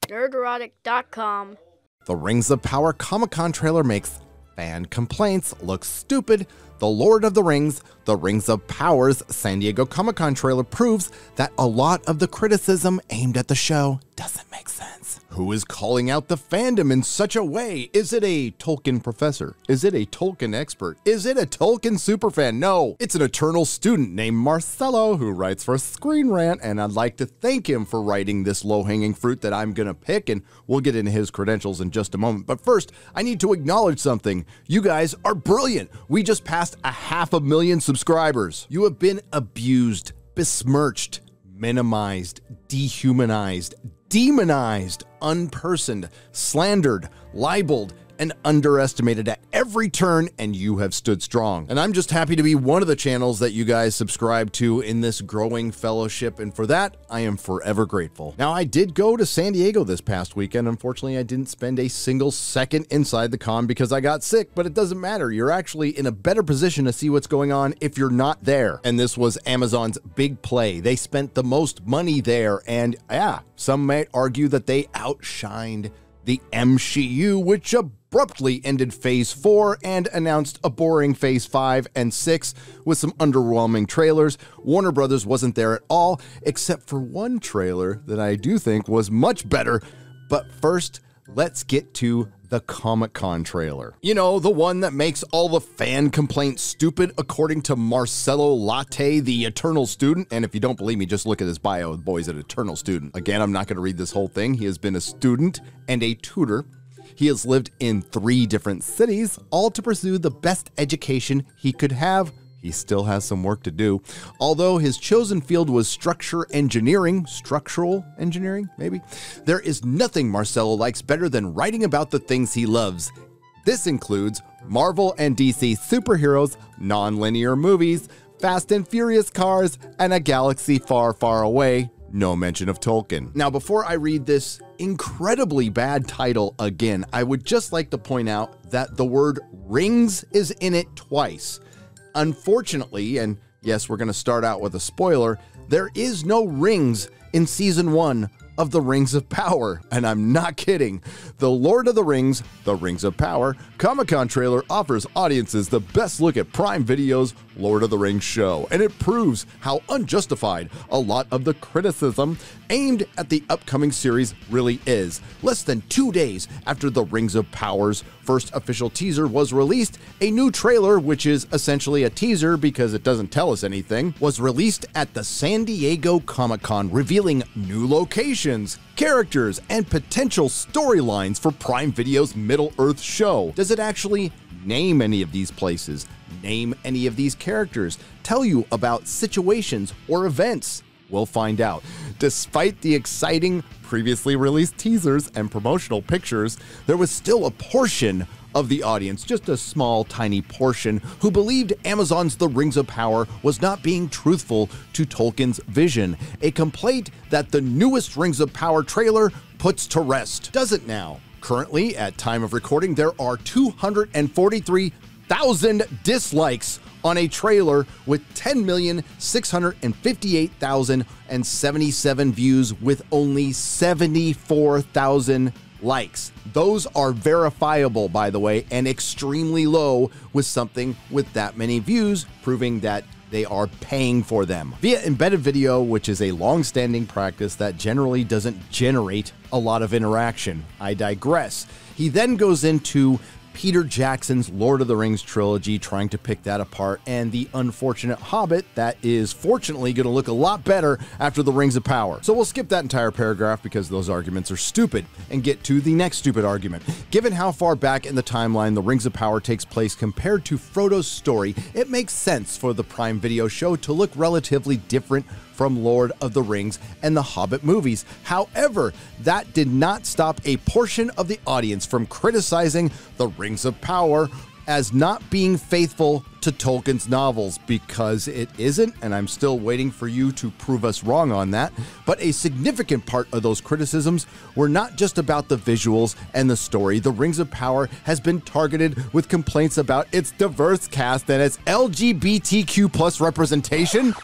Nerdrotic.com. The Rings of Power Comic-Con trailer makes fan complaints look stupid. The Lord of the Rings, The Rings of Power's San Diego Comic-Con trailer proves that a lot of the criticism aimed at the show doesn't make sense. Who is calling out the fandom in such a way? Is it a Tolkien professor? Is it a Tolkien expert? Is it a Tolkien superfan? No, it's an eternal student named Marcelo who writes for Screen Rant, and I'd like to thank him for writing this low-hanging fruit that I'm gonna pick, and we'll get into his credentials in just a moment. But first, I need to acknowledge something. You guys are brilliant. We just passed 500,000 subscribers. You have been abused, besmirched, minimized, dehumanized, demonized, unpersoned, slandered, libeled, and underestimated at every turn, and you have stood strong. And I'm just happy to be one of the channels that you guys subscribe to in this growing fellowship, and for that, I am forever grateful. Now, I did go to San Diego this past weekend. Unfortunately, I didn't spend a single second inside the con because I got sick, but it doesn't matter. You're actually in a better position to see what's going on if you're not there. And this was Amazon's big play. They spent the most money there, and yeah, some might argue that they outshined the MCU, which abruptly ended Phase 4 and announced a boring Phase 5 and 6 with some underwhelming trailers. Warner Brothers wasn't there at all, except for one trailer that I do think was much better. But first, let's get to the Comic-Con trailer. You know, the one that makes all the fan complaints stupid, according to Marcelo Latte, the eternal student. And if you don't believe me, just look at his bio. The boy's an eternal student. Again, I'm not going to read this whole thing. He has been a student and a tutor. He has lived in 3 different cities, all to pursue the best education he could have. He still has some work to do. Although his chosen field was structural engineering, maybe, there is nothing Marcelo likes better than writing about the things he loves. This includes Marvel and DC superheroes, non-linear movies, Fast and Furious cars, and a galaxy far, far away. No mention of Tolkien. Now, before I read this incredibly bad title again, I would just like to point out that the word rings is in it twice. Unfortunately, and yes, we're going to start out with a spoiler, there is no rings in Season 1 of The Rings of Power, and I'm not kidding. The Lord of the Rings, The Rings of Power Comic-Con trailer offers audiences the best look at Prime Video's Lord of the Rings show, and it proves how unjustified a lot of the criticism aimed at the upcoming series really is. Less than 2 days after The Rings of Power's first official teaser was released, a new trailer, which is essentially a teaser because it doesn't tell us anything, was released at the San Diego Comic-Con, revealing new locations, characters, and potential storylines for Prime Video's Middle-earth show. Does it actually name any of these places, name any of these characters, tell you about situations or events? We'll find out. Despite the exciting previously released teasers and promotional pictures, there was still a portion of the audience, just a small, tiny portion, who believed Amazon's The Rings of Power was not being truthful to Tolkien's vision, a complaint that the newest Rings of Power trailer puts to rest. Does it now? Currently, at time of recording, there are 243,000 dislikes on a trailer with 10,658,077 views with only 74,000 likes. Those are verifiable, by the way, and extremely low with something with that many views, proving that they are paying for them via embedded video, which is a long-standing practice that generally doesn't generate a lot of interaction. I digress. He then goes into Peter Jackson's Lord of the Rings trilogy, trying to pick that apart, and the unfortunate Hobbit that is fortunately going to look a lot better after The Rings of Power. So we'll skip that entire paragraph because those arguments are stupid and get to the next stupid argument. Given how far back in the timeline The Rings of Power takes place compared to Frodo's story, it makes sense for the Prime Video show to look relatively different from Lord of the Rings and the Hobbit movies. However, that did not stop a portion of the audience from criticizing The Rings of Power as not being faithful to Tolkien's novels, because it isn't, and I'm still waiting for you to prove us wrong on that. But a significant part of those criticisms were not just about the visuals and the story. The Rings of Power has been targeted with complaints about its diverse cast and its LGBTQ+ representation.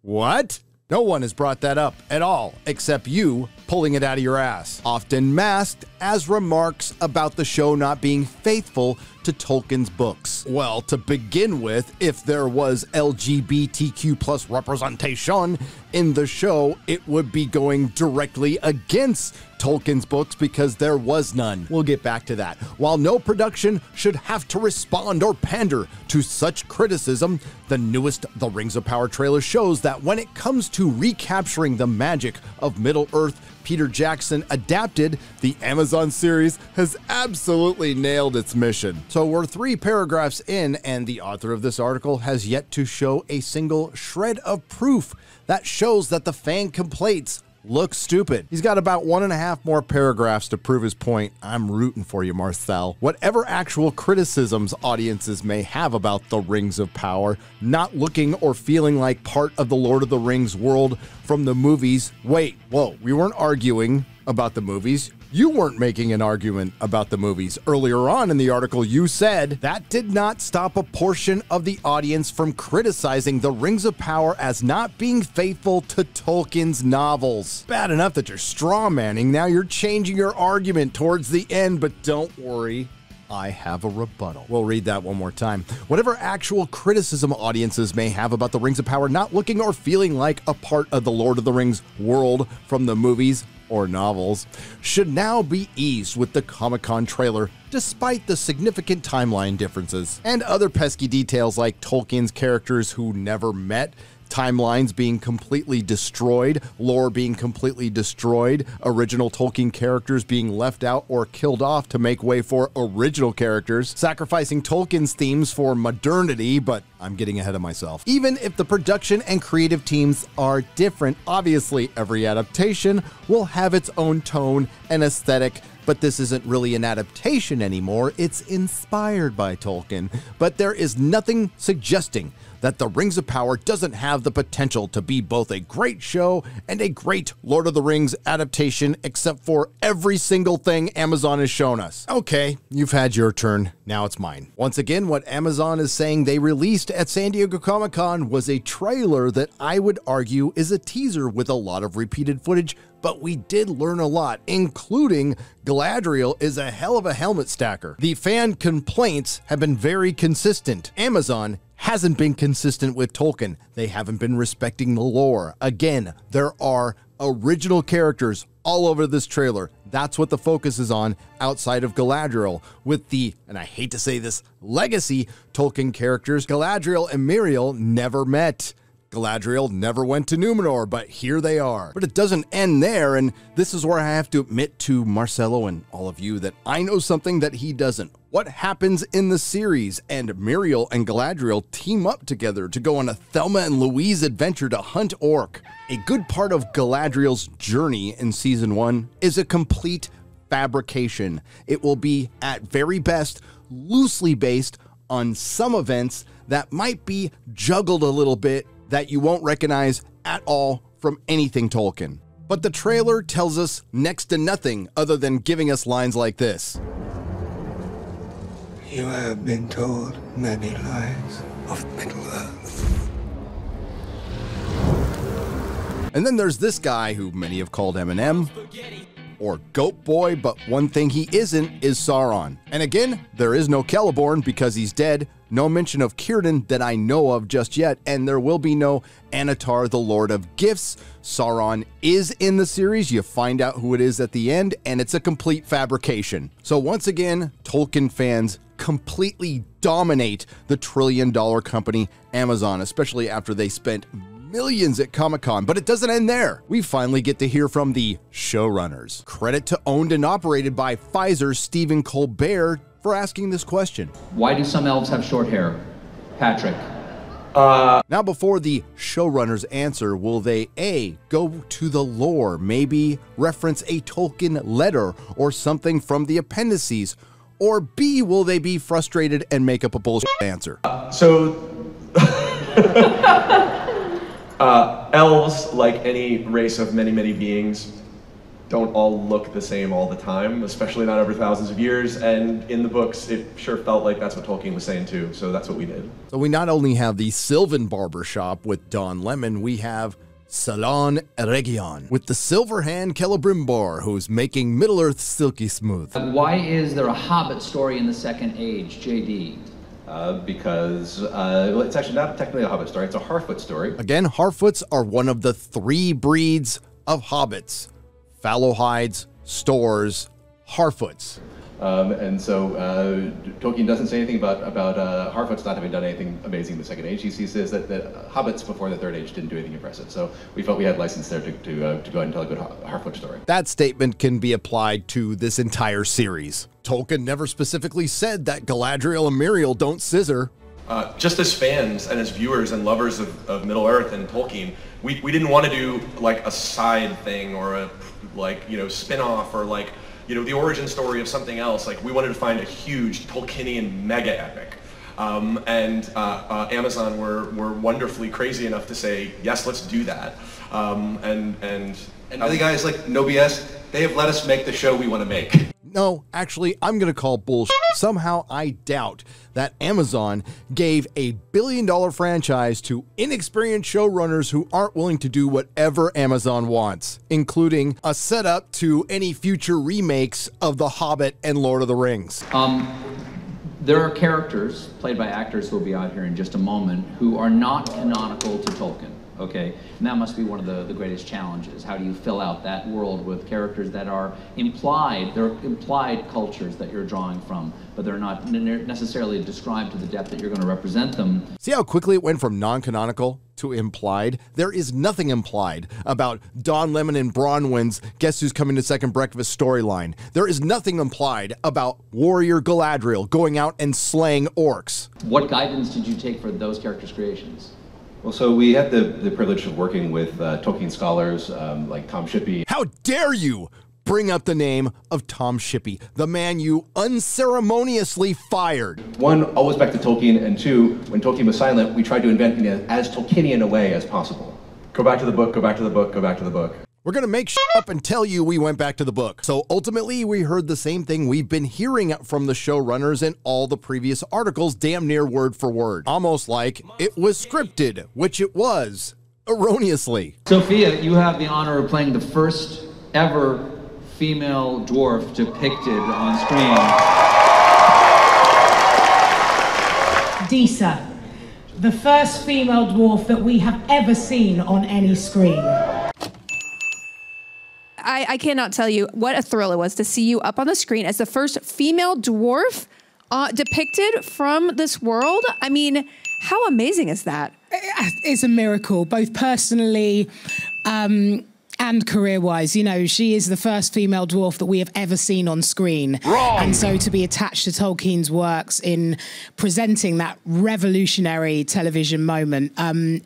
What? No one has brought that up at all, except you, pulling it out of your ass, often masked as remarks about the show not being faithful to Tolkien's books. Well, to begin with, if there was LGBTQ plus representation in the show, it would be going directly against Tolkien's books because there was none. We'll get back to that. While no production should have to respond or pander to such criticism, the newest The Rings of Power trailer shows that when it comes to recapturing the magic of Middle-earth, Peter Jackson adapted the Amazon series has absolutely nailed its mission. So we're 3 paragraphs in, and the author of this article has yet to show a single shred of proof that shows that the fan complaints look stupid. He's got about 1.5 more paragraphs to prove his point. I'm rooting for you, Marcel. Whatever actual criticisms audiences may have about the Rings of Power not looking or feeling like part of the Lord of the Rings world from the movies. Wait, whoa, we weren't arguing about the movies. You weren't making an argument about the movies. Earlier on in the article, you said that did not stop a portion of the audience from criticizing the Rings of Power as not being faithful to Tolkien's novels. Bad enough that you're strawmanning, now you're changing your argument towards the end, but don't worry, I have a rebuttal. We'll read that one more time. Whatever actual criticism audiences may have about the Rings of Power not looking or feeling like a part of the Lord of the Rings world from the movies or novels should now be eased with the Comic-Con trailer, despite the significant timeline differences and other pesky details like Tolkien's characters who never met, timelines being completely destroyed, lore being completely destroyed, original Tolkien characters being left out or killed off to make way for original characters, sacrificing Tolkien's themes for modernity, but I'm getting ahead of myself. Even if the production and creative teams are different, obviously every adaptation will have its own tone and aesthetic, but this isn't really an adaptation anymore, it's inspired by Tolkien. But there is nothing suggesting that The Rings of Power doesn't have the potential to be both a great show and a great Lord of the Rings adaptation, except for every single thing Amazon has shown us. Okay, you've had your turn, now it's mine. Once again, what Amazon is saying they released at San Diego Comic-Con was a trailer that I would argue is a teaser with a lot of repeated footage, but we did learn a lot, including Galadriel is a hell of a helmet stacker. The fan complaints have been very consistent. Amazon hasn't been consistent with Tolkien. They haven't been respecting the lore. Again, there are original characters all over this trailer. That's what the focus is on outside of Galadriel with the, and I hate to say this, legacy Tolkien characters. Galadriel and Miriel never met. Galadriel never went to Numenor, but here they are. But it doesn't end there, and this is where I have to admit to Marcelo and all of you that I know something that he doesn't. What happens in the series, and Miriel and Galadriel team up together to go on a Thelma and Louise adventure to hunt orc. A good part of Galadriel's journey in season 1 is a complete fabrication. It will be, at very best, loosely based on some events that might be juggled a little bit that you won't recognize at all from anything Tolkien. But the trailer tells us next to nothing other than giving us lines like this. You have been told many lies of Middle-earth. And then there's this guy who many have called Eminem or Goat Boy, but one thing he isn't is Sauron. And again, there is no Celeborn because he's dead. No mention of Círdan that I know of just yet, and there will be no Anatar, the Lord of Gifts. Sauron is in the series. You find out who it is at the end, and it's a complete fabrication. So once again, Tolkien fans completely dominate the trillion-dollar company Amazon, especially after they spent millions at Comic-Con, but it doesn't end there. We finally get to hear from the showrunners. Credit to owned and operated by Pfizer's Stephen Colbert for asking this question. Why do some elves have short hair? Patrick. Now before the showrunners answer, will they A, go to the lore, maybe reference a Tolkien letter or something from the appendices, or B, will they be frustrated and make up a bullshit answer? Elves, like any race of many, many beings, don't all look the same all the time, especially not over thousands of years, and in the books, it sure felt like that's what Tolkien was saying too, so that's what we did. So we not only have the Sylvan barbershop with Don Lemon, we have Salon Eregion, with the silver hand Celebrimbor, who's making Middle-earth silky smooth. Why is there a Hobbit story in the Second Age, JD? Because well, it's actually not technically a Hobbit story, it's a Harfoot story. Again, Harfoots are one of the 3 breeds of hobbits. Fallowhides, Stores, Harfoots. And so Tolkien doesn't say anything about Harfoots not having done anything amazing in the Second Age. He says that hobbits before the Third Age didn't do anything impressive. So we felt we had license there to go ahead and tell a good Harfoot story. That statement can be applied to this entire series. Tolkien never specifically said that Galadriel and Miriel don't scissor. Just as fans and as viewers and lovers of Middle-earth and Tolkien, we didn't want to do like a side thing or a spin-off or like the origin story of something else. Like we wanted to find a huge Tolkienian mega epic. And Amazon were wonderfully crazy enough to say, yes, let's do that. And the guys like, no BS, they have let us make the show we want to make. No, actually, I'm going to call bullshit. Somehow I doubt that Amazon gave a billion-dollar franchise to inexperienced showrunners who aren't willing to do whatever Amazon wants, including a setup to any future remakes of The Hobbit and Lord of the Rings. There are characters played by actors who will be out here in just a moment who are not canonical to Tolkien. Okay, and that must be one of the greatest challenges. How do you fill out that world with characters that are implied, they're implied cultures that you're drawing from, but they're not necessarily described to the depth that you're going to represent them. See how quickly it went from non-canonical to implied? There is nothing implied about Don Lemon and Bronwyn's Guess Who's Coming to Second Breakfast storyline. There is nothing implied about Warrior Galadriel going out and slaying orcs. What guidance did you take for those characters' creations? Well, so we had the privilege of working with Tolkien scholars like Tom Shippey. How dare you bring up the name of Tom Shippey, the man you unceremoniously fired? 1, always back to Tolkien, and 2, when Tolkien was silent, we tried to invent in as Tolkienian a way as possible. Go back to the book, go back to the book, go back to the book. We're going to make up and tell you we went back to the book. So ultimately, we heard the same thing we've been hearing from the showrunners in all the previous articles, damn near word for word. Almost like it was scripted, which it was, erroneously. Sophia, you have the honor of playing the first ever female dwarf depicted on screen. Disa, the first female dwarf that we have ever seen on any screen. I cannot tell you what a thrill it was to see you up on the screen as the first female dwarf depicted from this world. I mean, how amazing is that? It's a miracle, both personally and career-wise. You know, she is the first female dwarf that we have ever seen on screen. Wrong. And so to be attached to Tolkien's works in presenting that revolutionary television moment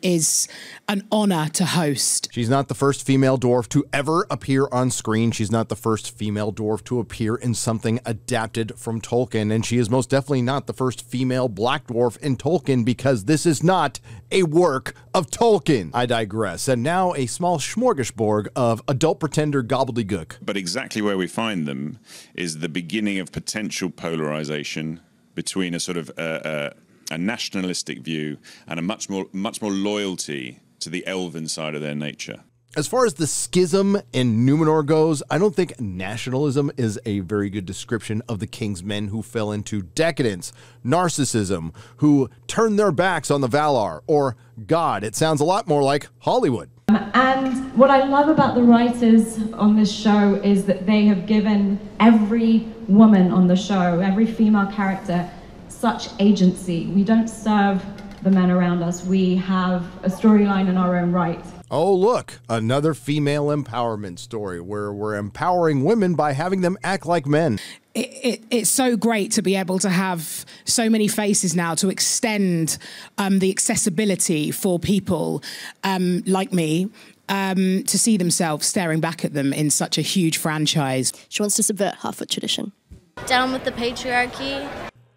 is an honor to host. She's not the first female dwarf to ever appear on screen. She's not the first female dwarf to appear in something adapted from Tolkien. And she is most definitely not the first female black dwarf in Tolkien, because this is not a work of Tolkien. I digress. And now a small smorgasbord of adult pretender gobbledygook. But exactly where we find them is the beginning of potential polarization between a sort of a nationalistic view and a much more loyalty to the elven side of their nature. As far as the schism in Numenor goes, I don't think nationalism is a very good description of the King's Men who fell into decadence, narcissism, who turned their backs on the Valar, or God. It sounds a lot more like Hollywood. And what I love about the writers on this show is that they have given every woman on the show, every female character, such agency. We don't serve the men around us. We have a storyline in our own right. Oh, look, another female empowerment story where we're empowering women by having them act like men. It's so great to be able to have so many faces now to extend the accessibility for people like me to see themselves staring back at them in such a huge franchise. She wants to subvert Harfoot tradition. Down with the patriarchy.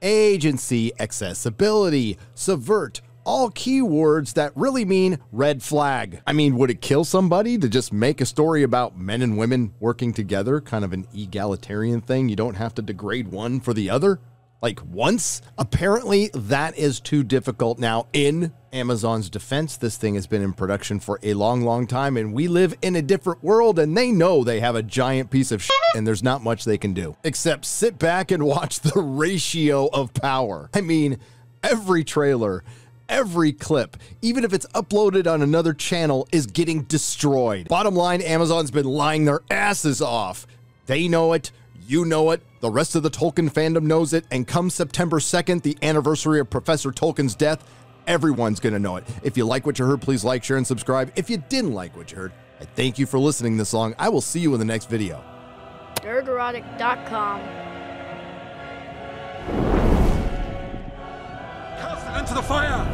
Agency, accessibility, subvert. All keywords that really mean red flag. I mean, would it kill somebody to just make a story about men and women working together? Kind of an egalitarian thing. You don't have to degrade one for the other. like once. Apparently that is too difficult now. In Amazon's defense, this thing has been in production for a long time, and we live in a different world, and they know they have a giant piece of shit, and there's not much they can do except sit back and watch the ratio of power. I mean, every trailer, every clip, even if it's uploaded on another channel, is getting destroyed. Bottom line, Amazon's been lying their asses off. They know it. You know it. The rest of the Tolkien fandom knows it. And come September 2nd, the anniversary of Professor Tolkien's death, everyone's going to know it. If you like what you heard, please like, share, and subscribe. If you didn't like what you heard, I thank you for listening this long. I will see you in the next video. Nerdrotic.com. Cast it into the fire!